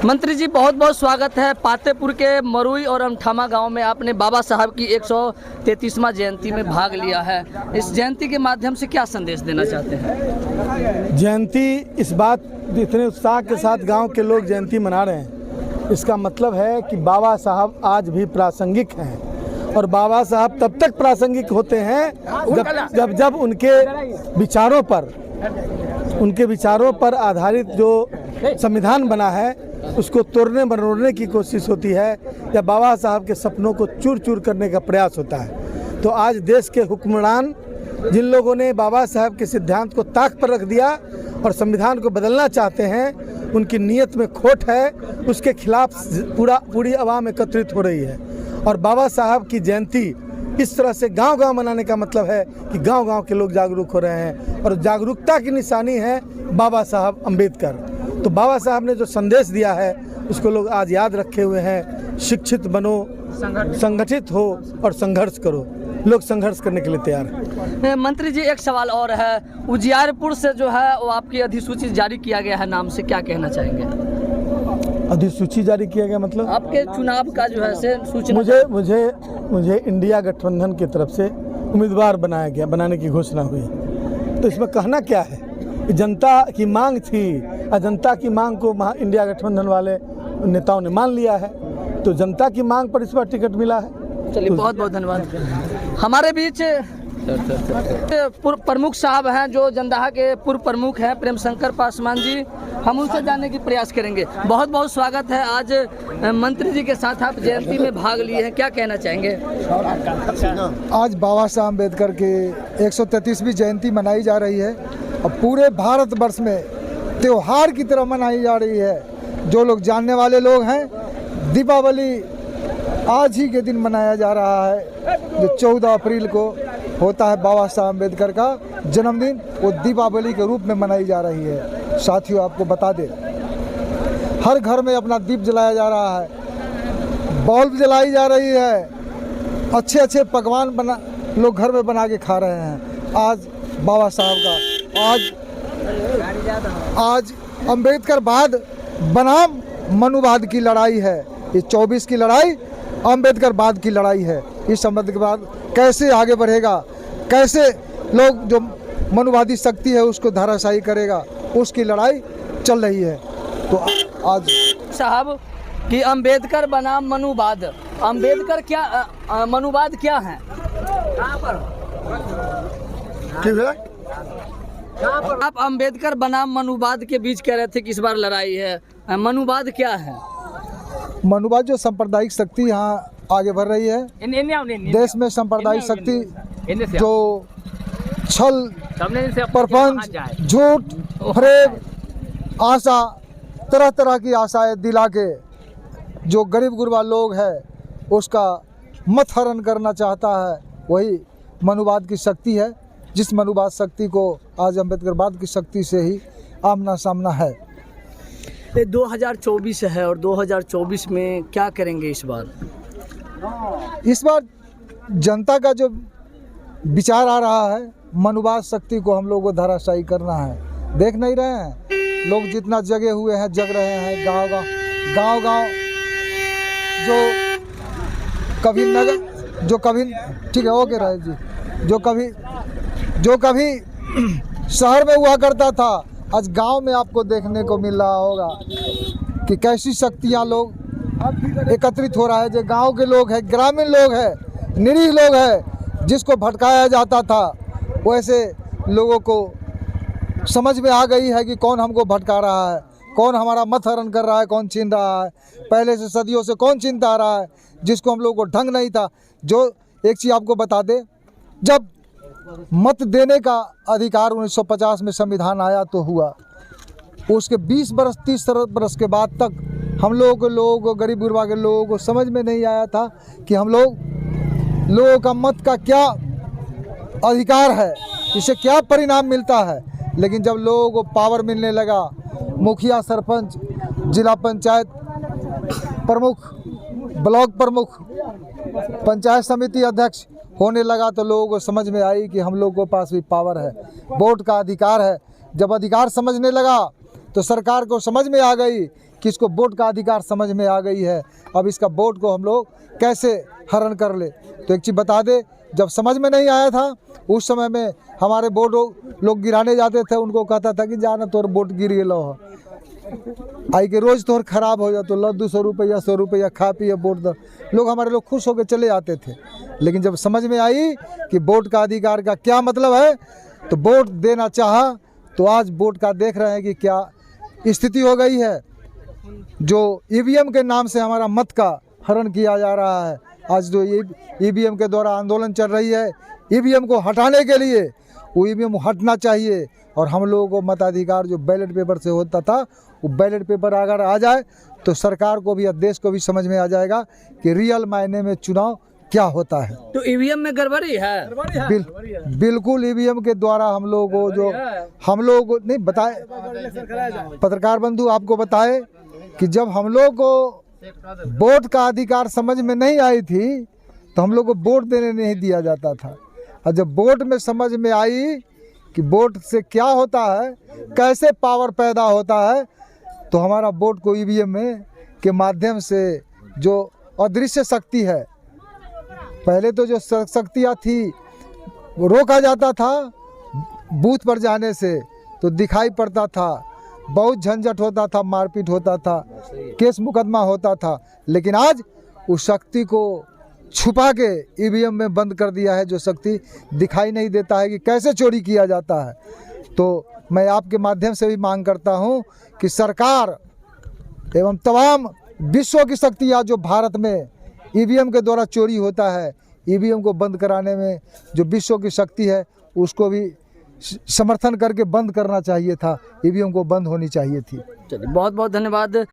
मंत्री जी बहुत बहुत स्वागत है। पातेपुर के मरुई और अमठामा गांव में आपने बाबा साहब की 133वां जयंती में भाग लिया है। इस जयंती के माध्यम से क्या संदेश देना चाहते हैं? जयंती इस बात इतने उत्साह के साथ गांव के लोग जयंती मना रहे हैं, इसका मतलब है कि बाबा साहब आज भी प्रासंगिक हैं। और बाबा साहब तब तक प्रासंगिक होते हैं जब उनके विचारों पर आधारित जो संविधान बना है उसको तोड़ने मरोड़ने की कोशिश होती है, या बाबा साहब के सपनों को चूर चूर करने का प्रयास होता है। तो आज देश के हुक्मरान जिन लोगों ने बाबा साहब के सिद्धांत को ताक पर रख दिया और संविधान को बदलना चाहते हैं, उनकी नीयत में खोट है, उसके खिलाफ पूरी आवाम एकत्रित हो रही है। और बाबा साहब की जयंती इस तरह से गांव-गांव मनाने का मतलब है कि गांव-गांव के लोग जागरूक हो रहे हैं, और जागरूकता की निशानी है बाबा साहब अम्बेडकर। तो बाबा साहब ने जो संदेश दिया है उसको लोग आज याद रखे हुए हैं। शिक्षित बनो, संगठित हो और संघर्ष करो। लोग संघर्ष करने के लिए तैयार हैं। मंत्री जी एक सवाल और है, उजियारपुर से जो है वो आपकी अधिसूचित जारी किया गया है नाम से, क्या कहना चाहेंगे? अधिसूची जारी किया गया मतलब आपके चुनाव का जो है से सूचना मुझे इंडिया गठबंधन की तरफ से उम्मीदवार बनाने की घोषणा हुई। तो इसमें कहना क्या है कि जनता की मांग थी, और जनता की मांग को इंडिया गठबंधन वाले नेताओं ने मान लिया है। तो जनता की मांग पर इस बार टिकट मिला है। चलिए बहुत बहुत धन्यवाद। हमारे बीच पूर्व प्रमुख साहब हैं, जो जंदाहा के पूर्व प्रमुख हैं, प्रेम शंकर पासवान जी, हम उनसे जानने की प्रयास करेंगे। बहुत बहुत स्वागत है। आज मंत्री जी के साथ आप जयंती में भाग लिए हैं, क्या कहना चाहेंगे? आज बाबा साहब अम्बेडकर के 133वीं जयंती मनाई जा रही है और पूरे भारतवर्ष में त्योहार की तरह मनाई जा रही है। जो लोग जानने वाले लोग हैं, दीपावली आज ही के दिन मनाया जा रहा है, जो 14 अप्रैल को होता है बाबा साहब अम्बेडकर का जन्मदिन, वो दीपावली के रूप में मनाई जा रही है। साथियों, आपको बता दें, हर घर में अपना दीप जलाया जा रहा है, बल्ब जलाई जा रही है, अच्छे अच्छे पकवान लोग घर में बना के खा रहे हैं। आज बाबा साहब का आज अम्बेडकर बाद बनाम मनुवाद की लड़ाई है। ये 24 की लड़ाई अम्बेडकर बाद की लड़ाई है। इस संबंध के बाद कैसे आगे बढ़ेगा, कैसे लोग जो मनुवादी शक्ति है उसको धराशायी करेगा, उसकी लड़ाई चल रही है। तो आज साहब कि अम्बेडकर बनाम मनुवाद, अम्बेडकर क्या मनुवाद क्या है? आप अम्बेडकर बनाम मनुवाद के बीच कह रहे थे कि इस बार लड़ाई है, मनुवाद क्या है? मनुवाद जो सांप्रदायिक शक्ति यहाँ आगे बढ़ रही है, देश में सांप्रदायिक शक्ति जो छल, प्रपंच, झूठ, फरेब, आशा, तरह तरह की आशाएं दिला के जो गरीब गुरबा लोग है उसका मत हरण करना चाहता है, वही मनुवाद की शक्ति है। जिस मनुवाद शक्ति को आज अम्बेडकरवाद की शक्ति से ही आमना सामना है। 2024 है और 2024 में क्या करेंगे इस बार? इस बार जनता का जो विचार आ रहा है, मनुवाद शक्ति को हम लोगों को धराशायी करना है। देख नहीं रहे हैं लोग जितना जगे हुए हैं, जग रहे हैं। गांव जो कभी ठीक है, ओके राय जी, जो कभी शहर में हुआ करता था, आज गांव में आपको देखने को मिल रहा होगा कि कैसी शक्तियां लोग एकत्रित हो रहा है। जो गांव के लोग हैं, ग्रामीण लोग हैं, निरीह लोग हैं, जिसको भटकाया जाता था, वैसे लोगों को समझ में आ गई है कि कौन हमको भटका रहा है, कौन हमारा मत हरण कर रहा है, कौन छीन रहा है। पहले से सदियों से कौन छीनता आ रहा है, जिसको हम लोगों को ढंग नहीं था। जो एक चीज़ आपको बता दें, जब मत देने का अधिकार 1950 में संविधान आया तो हुआ, उसके 20 बरस 30 बरस के बाद तक हम लोगों को गरीब गुरबा के लोगों को समझ में नहीं आया था कि हम लोगों का मत का क्या अधिकार है, इससे क्या परिणाम मिलता है। लेकिन जब लोगों को पावर मिलने लगा, मुखिया, सरपंच, जिला पंचायत प्रमुख, ब्लॉक प्रमुख, पंचायत समिति अध्यक्ष होने लगा, तो लोगों को समझ में आई कि हम लोगों के पास भी पावर है, वोट का अधिकार है। जब अधिकार समझने लगा तो सरकार को समझ में आ गई कि इसको वोट का अधिकार समझ में आ गई है, अब इसका वोट को हम लोग कैसे हरण कर ले। तो एक चीज़ बता दे, जब समझ में नहीं आया था उस समय में हमारे वोट लोग गिराने जाते थे, उनको कहता था कि जाना तोर वोट गिर गेलो हो, आई के रोज़ तोर खराब हो जातो, लो 200 रुपया 100 रुपया खा पिए वोट दो, लोग हमारे लोग खुश होकर चले आते थे। लेकिन जब समझ में आई कि वोट का अधिकार का क्या मतलब है, तो वोट देना चाहा, तो आज वोट का देख रहे हैं कि क्या स्थिति हो गई है। जो ईवीएम के नाम से हमारा मत का हरण किया जा रहा है, आज जो ईवीएम के द्वारा आंदोलन चल रही है, ईवीएम को हटाने के लिए, वो ईवीएम हटना चाहिए। और हम लोगों को मताधिकार जो बैलेट पेपर से होता था, वो बैलेट पेपर अगर आ जाए तो सरकार को भी और देश को भी समझ में आ जाएगा कि रियल मायने में चुनाव क्या होता है। तो ईवीएम में गड़बड़ी है? बिल्कुल ईवीएम के द्वारा हम लोग को जो हम लोग नहीं बताए, पत्रकार बंधु आपको बताए कि जब हम लोग को वोट का अधिकार समझ में नहीं आई थी तो हम लोग को वोट देने नहीं दिया जाता था। और जब वोट में समझ में आई कि वोट से क्या होता है, कैसे पावर पैदा होता है, तो हमारा वोट को ईवीएम में के माध्यम से जो अदृश्य शक्ति है, पहले तो जो शक्तियाँ थी वो रोका जाता था बूथ पर जाने से, तो दिखाई पड़ता था, बहुत झंझट होता था, मारपीट होता था, केस मुकदमा होता था। लेकिन आज उस शक्ति को छुपा के ईवीएम में बंद कर दिया है, जो शक्ति दिखाई नहीं देता है कि कैसे चोरी किया जाता है। तो मैं आपके माध्यम से भी मांग करता हूं कि सरकार एवं तमाम विश्व की शक्तियां जो भारत में ईवीएम के द्वारा चोरी होता है, ईवीएम को बंद कराने में जो विश्व की शक्ति है उसको भी समर्थन करके बंद करना चाहिए था, ईवीएम को बंद होनी चाहिए थी। चलिए, बहुत बहुत धन्यवाद।